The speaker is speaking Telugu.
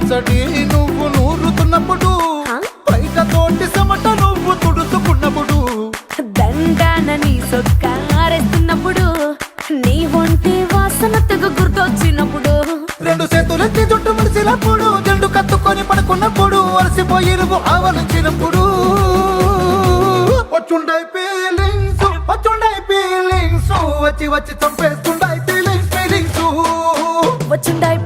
పచ్చడి నువ్వు నూరుతున్నప్పుడు, బయట తోటి సమట నువ్వు తుడుచుకున్నప్పుడు, దండాన నీ సొక్కారేస్తున్నప్పుడు, నీ ఒంటి వాసన తెగ గుర్తొచ్చినప్పుడు, రెండు చేతులెత్తి చుట్టు ముడిసినప్పుడు, జెండు కత్తుకొని పడుకున్నప్పుడు, అలసిపోయి నువ్వు ఆవలించినప్పుడు, వచ్చుండై ఫీలింగ్స్, వచ్చుండై ఫీలింగ్స్, వచ్చి వచ్చి చంపేస్తుండై ఫీలింగ్స్, ఫీలింగ్స్ వచ్చుండాయి